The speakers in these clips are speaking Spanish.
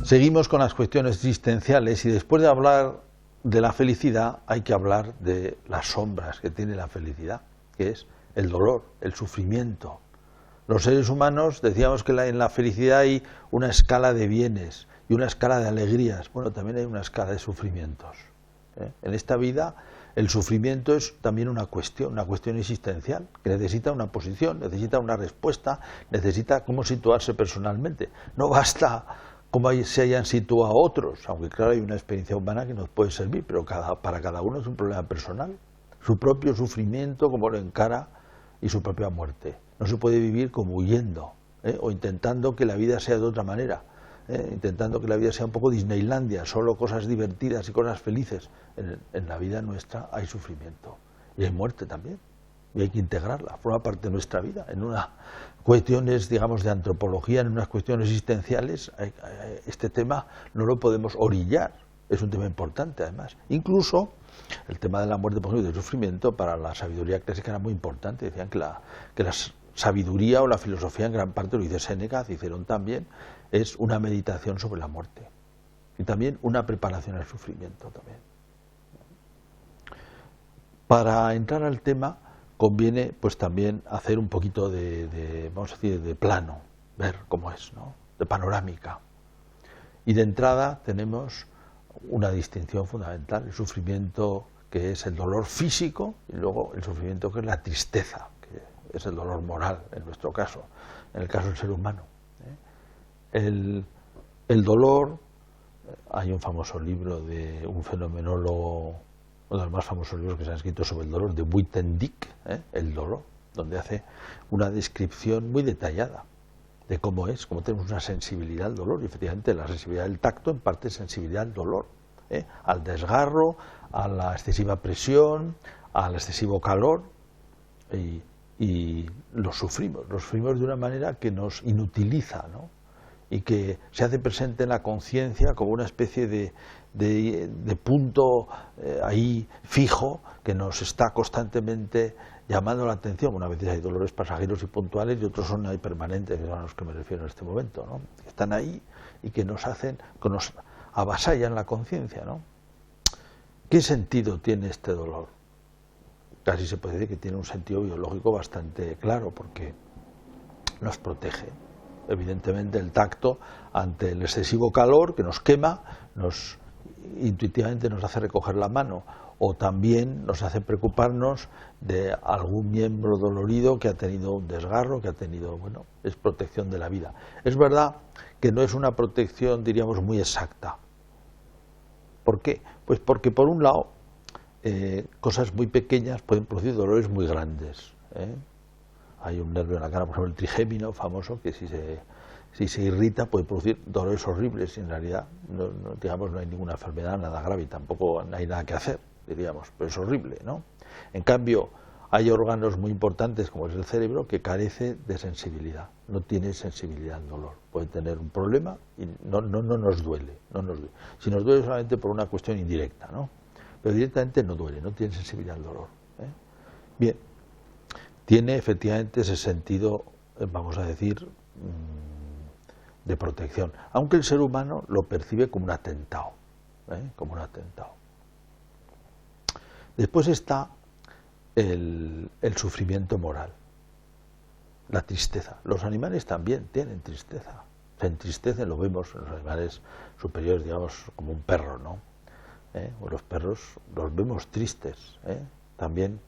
Seguimos con las cuestiones existenciales y después de hablar de la felicidad hay que hablar de las sombras que tiene la felicidad, que es el dolor, el sufrimiento. Los seres humanos decíamos que en la felicidad hay una escala de bienes y una escala de alegrías. Bueno, también hay una escala de sufrimientos. En esta vida el sufrimiento es también una cuestión existencial, que necesita una posición, necesita una respuesta, necesita cómo situarse personalmente. No basta cómo se hayan situado otros, aunque claro hay una experiencia humana que nos puede servir, pero para cada uno es un problema personal. Su propio sufrimiento, cómo lo encara, y su propia muerte. No se puede vivir como huyendo, o intentando que la vida sea de otra manera, intentando que la vida sea un poco Disneylandia, solo cosas divertidas y cosas felices. En la vida nuestra hay sufrimiento y hay muerte también, y hay que integrarla, forma parte de nuestra vida. En unas cuestiones, digamos, de antropología, en unas cuestiones existenciales, este tema no lo podemos orillar, es un tema importante además. Incluso el tema de la muerte, por ejemplo, y del sufrimiento, para la sabiduría clásica era muy importante. Decían que la sabiduría o la filosofía, en gran parte, lo dice Séneca, Cicerón también, es una meditación sobre la muerte y también una preparación al sufrimiento también. Para entrar al tema conviene pues también hacer un poquito vamos a decir, de plano, ver cómo es, ¿no? De panorámica. Y de entrada tenemos una distinción fundamental: el sufrimiento, que es el dolor físico, y luego el sufrimiento, que es la tristeza, que es el dolor moral en nuestro caso, en el caso del ser humano. El dolor, hay un famoso libro de un fenomenólogo, uno de los más famosos libros que se han escrito sobre el dolor, de Buitendijk, El dolor, donde hace una descripción muy detallada de cómo tenemos una sensibilidad al dolor, y efectivamente la sensibilidad del tacto en parte es sensibilidad al dolor, al desgarro, a la excesiva presión, al excesivo calor, y lo sufrimos de una manera que nos inutiliza, ¿no? Y que se hace presente en la conciencia como una especie de punto ahí fijo que nos está constantemente llamando la atención. Una vez hay dolores pasajeros y puntuales, y otros son ahí permanentes, que son a los que me refiero en este momento, ¿no? Que están ahí y que nos avasallan la conciencia, ¿no? ¿Qué sentido tiene este dolor? Casi se puede decir que tiene un sentido biológico bastante claro, porque nos protege. Evidentemente el tacto ante el excesivo calor que nos quema, intuitivamente nos hace recoger la mano, o también nos hace preocuparnos de algún miembro dolorido que ha tenido un desgarro, es protección de la vida. Es verdad que no es una protección, diríamos, muy exacta. ¿Por qué? Pues porque por un lado cosas muy pequeñas pueden producir dolores muy grandes. Hay un nervio en la cara, por ejemplo el trigémino famoso, que si se irrita puede producir dolores horribles, y en realidad no hay ninguna enfermedad, nada grave, y tampoco hay nada que hacer, diríamos, pero es horrible, ¿no? En cambio, hay órganos muy importantes, como es el cerebro, que carece de sensibilidad, no tiene sensibilidad al dolor. Puede tener un problema y no nos duele. Si nos duele solamente por una cuestión indirecta, ¿no? Pero directamente no duele, no tiene sensibilidad al dolor. Bien, tiene efectivamente ese sentido, vamos a decir, de protección, aunque el ser humano lo percibe como un atentado, Después está el sufrimiento moral, la tristeza. Los animales también tienen tristeza, se entristecen, lo vemos en los animales superiores, digamos, como un perro, ¿no? Los perros los vemos tristes, también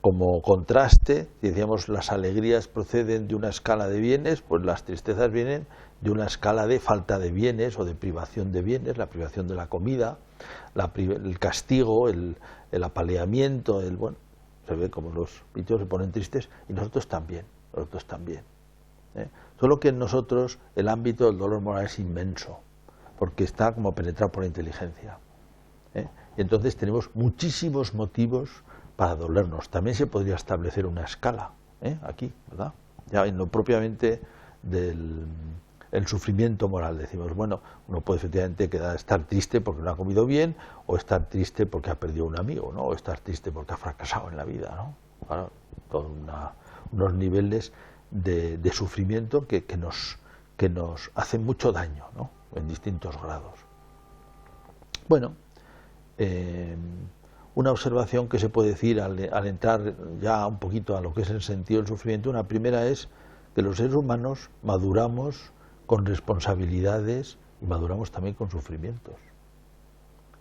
como contraste. Decíamos, las alegrías proceden de una escala de bienes, pues las tristezas vienen de una escala de falta de bienes o de privación de bienes, la privación de la comida, el castigo, el apaleamiento, se ve como los bichos se ponen tristes, y nosotros también. Solo que en nosotros el ámbito del dolor moral es inmenso, porque está como penetrado por la inteligencia. Y entonces tenemos muchísimos motivos para dolernos. También se podría establecer una escala, aquí, ¿verdad? Ya en lo propiamente del sufrimiento moral. Decimos, bueno, uno puede efectivamente estar triste porque no ha comido bien, o estar triste porque ha perdido un amigo, ¿no? O estar triste porque ha fracasado en la vida, ¿no? Claro, todos unos niveles de sufrimiento que nos hacen mucho daño, ¿no? en distintos grados. Bueno, una observación que se puede decir al entrar ya un poquito a lo que es el sentido del sufrimiento, una primera es que los seres humanos maduramos con responsabilidades y maduramos también con sufrimientos.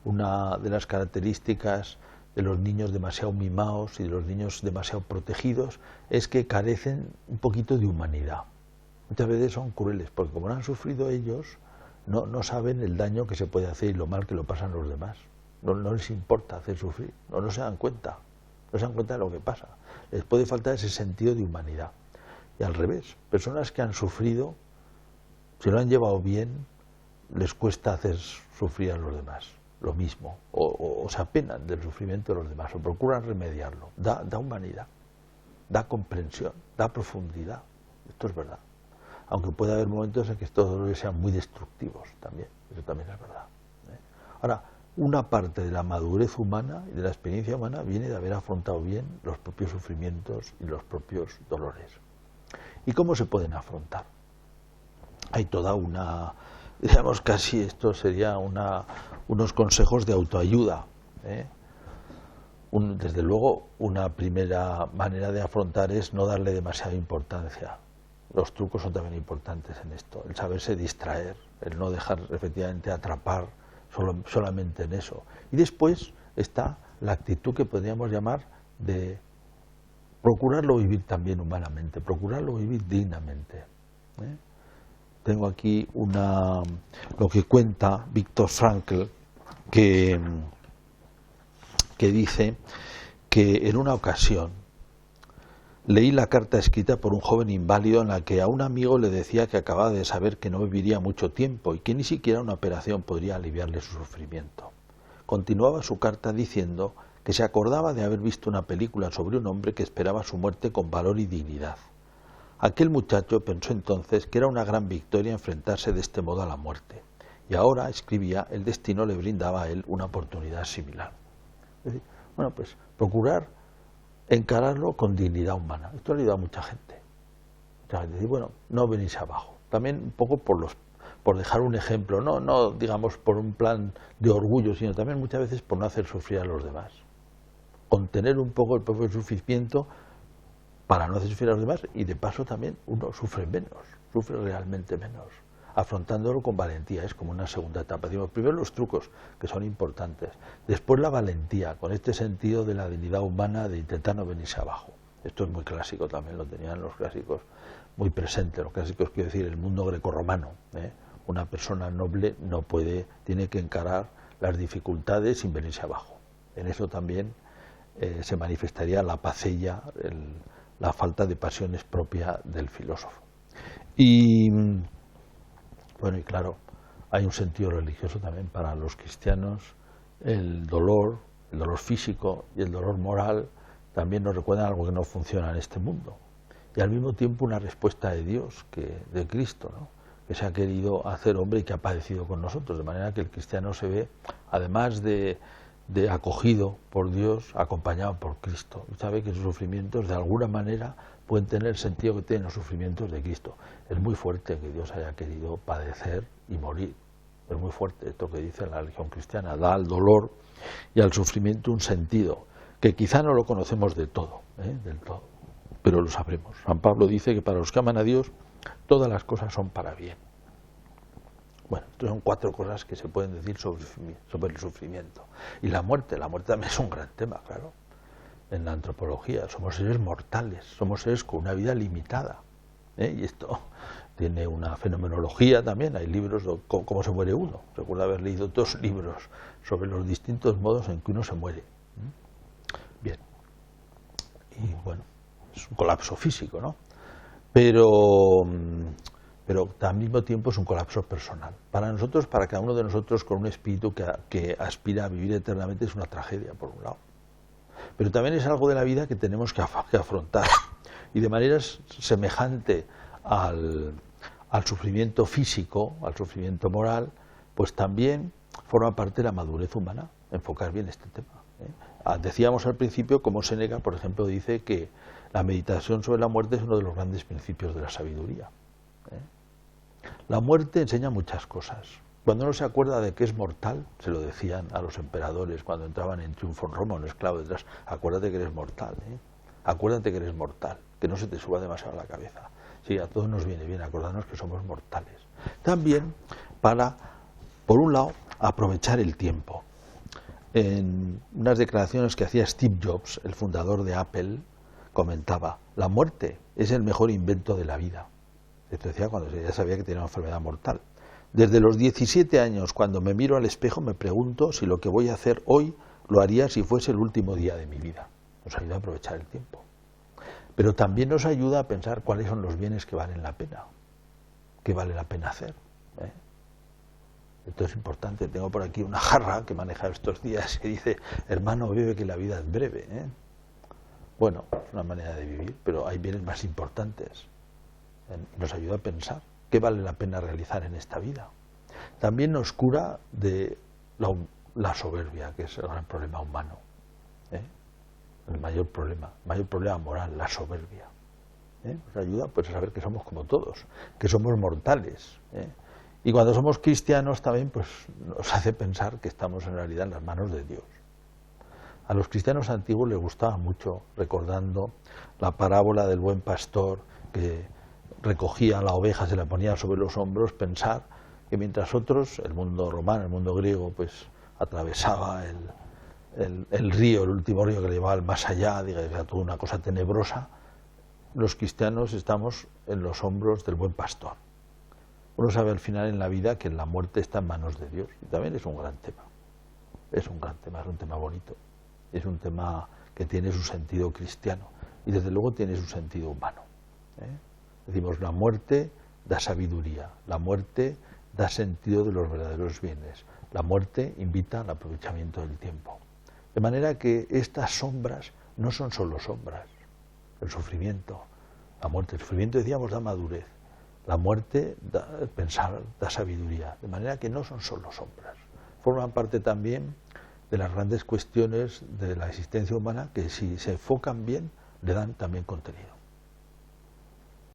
Una de las características de los niños demasiado mimados y de los niños demasiado protegidos es que carecen un poquito de humanidad. Muchas veces son crueles, porque como no han sufrido ellos, no saben el daño que se puede hacer y lo mal que lo pasan los demás. No les importa hacer sufrir, no se dan cuenta, no se dan cuenta de lo que pasa. Les puede faltar ese sentido de humanidad. Y al revés, personas que han sufrido, si lo han llevado bien, les cuesta hacer sufrir a los demás, lo mismo, o se apenan del sufrimiento de los demás, o procuran remediarlo. Da humanidad, da comprensión, da profundidad. Esto es verdad. Aunque puede haber momentos en que estos dolores sean muy destructivos también, eso también es verdad. Ahora, una parte de la madurez humana y de la experiencia humana viene de haber afrontado bien los propios sufrimientos y los propios dolores. ¿Y cómo se pueden afrontar? Hay toda una, digamos casi esto sería unos consejos de autoayuda. Desde luego, una primera manera de afrontar es no darle demasiada importancia. Los trucos son también importantes en esto, el saberse distraer, el no dejar efectivamente atrapar solamente en eso. Y después está la actitud que podríamos llamar de procurarlo vivir también humanamente, procurarlo vivir dignamente. Tengo aquí lo que cuenta Viktor Frankl, que dice que en una ocasión leí la carta escrita por un joven inválido en la que a un amigo le decía que acababa de saber que no viviría mucho tiempo y que ni siquiera una operación podría aliviarle su sufrimiento. Continuaba su carta diciendo que se acordaba de haber visto una película sobre un hombre que esperaba su muerte con valor y dignidad. Aquel muchacho pensó entonces que era una gran victoria enfrentarse de este modo a la muerte, y ahora, escribía, el destino le brindaba a él una oportunidad similar. Es decir, bueno, pues procurar encararlo con dignidad humana. Esto le ayuda a mucha gente. Decir, bueno, no venirse abajo. También un poco por dejar un ejemplo, no digamos por un plan de orgullo, sino también muchas veces por no hacer sufrir a los demás. Contener un poco el propio sufrimiento para no hacer sufrir a los demás, y de paso también uno sufre menos, sufre realmente menos, afrontándolo con valentía. Es como una segunda etapa. Decimos, primero los trucos, que son importantes, después la valentía, con este sentido de la dignidad humana, de intentar no venirse abajo. Esto es muy clásico, también lo tenían los clásicos muy presente. Los clásicos, quiero decir, el mundo grecorromano. Una persona noble tiene que encarar las dificultades sin venirse abajo. En eso también se manifestaría la pacella, la falta de pasiones propia del filósofo. Y bueno, y claro, hay un sentido religioso también para los cristianos. El dolor físico y el dolor moral también nos recuerdan algo que no funciona en este mundo. Y al mismo tiempo una respuesta de Dios, de Cristo, ¿no?, que se ha querido hacer hombre y que ha padecido con nosotros, de manera que el cristiano se ve, además de acogido por Dios, acompañado por Cristo, y sabe que sus sufrimientos de alguna manera pueden tener el sentido que tienen los sufrimientos de Cristo. Es muy fuerte que Dios haya querido padecer y morir. Es muy fuerte esto que dice la religión cristiana, da al dolor y al sufrimiento un sentido que quizá no lo conocemos del todo, pero lo sabremos. San Pablo dice que para los que aman a Dios todas las cosas son para bien. Bueno, estas son 4 cosas que se pueden decir sobre el sufrimiento. Y la muerte también es un gran tema, claro. En la antropología somos seres mortales, somos seres con una vida limitada. Y esto tiene una fenomenología también. Hay libros de cómo se muere uno. Recuerdo haber leído 2 libros sobre los distintos modos en que uno se muere. Bien. Y bueno, es un colapso físico, ¿no? Pero al mismo tiempo es un colapso personal. Para nosotros, para cada uno de nosotros con un espíritu que aspira a vivir eternamente, es una tragedia, por un lado. Pero también es algo de la vida que tenemos que afrontar. Y de manera semejante al sufrimiento físico, al sufrimiento moral, pues también forma parte de la madurez humana, enfocar bien este tema. Decíamos al principio cómo Séneca, por ejemplo, dice que la meditación sobre la muerte es uno de los grandes principios de la sabiduría. La muerte enseña muchas cosas. Cuando uno se acuerda de que es mortal, se lo decían a los emperadores cuando entraban en triunfo en Roma, un esclavo detrás, acuérdate que eres mortal, acuérdate que eres mortal, que no se te suba demasiado a la cabeza. Sí, a todos nos viene bien acordarnos que somos mortales. También para, por un lado, aprovechar el tiempo. En unas declaraciones que hacía Steve Jobs, el fundador de Apple, comentaba: la muerte es el mejor invento de la vida. Esto decía cuando ya sabía que tenía una enfermedad mortal. Desde los 17 años, cuando me miro al espejo, me pregunto si lo que voy a hacer hoy lo haría si fuese el último día de mi vida. Nos ayuda a aprovechar el tiempo. Pero también nos ayuda a pensar cuáles son los bienes que valen la pena, qué vale la pena hacer. Esto es importante. Tengo por aquí una jarra que maneja estos días que dice: hermano, vive que la vida es breve. Bueno, es una manera de vivir, pero hay bienes más importantes. Nos ayuda a pensar qué vale la pena realizar en esta vida. También nos cura de la soberbia, que es el gran problema humano. El mayor problema moral, la soberbia. Nos ayuda pues a saber que somos como todos, que somos mortales. Y cuando somos cristianos también pues nos hace pensar que estamos en realidad en las manos de Dios. A los cristianos antiguos les gustaba mucho, recordando la parábola del buen pastor que recogía la oveja, se la ponía sobre los hombros, pensar que mientras otros, el mundo romano, el mundo griego, pues atravesaba el río, el último río que le llevaba al más allá, era toda una cosa tenebrosa, los cristianos estamos en los hombros del buen pastor. Uno sabe al final en la vida que la muerte está en manos de Dios, y también es un gran tema. Es un gran tema, es un tema bonito, es un tema que tiene su sentido cristiano y desde luego tiene su sentido humano. Decimos, la muerte da sabiduría, la muerte da sentido de los verdaderos bienes, la muerte invita al aprovechamiento del tiempo. De manera que estas sombras no son solo sombras. El sufrimiento, la muerte, el sufrimiento, decíamos, da madurez. La muerte da pensar, da sabiduría. De manera que no son solo sombras. Forman parte también de las grandes cuestiones de la existencia humana que, si se enfocan bien, le dan también contenido.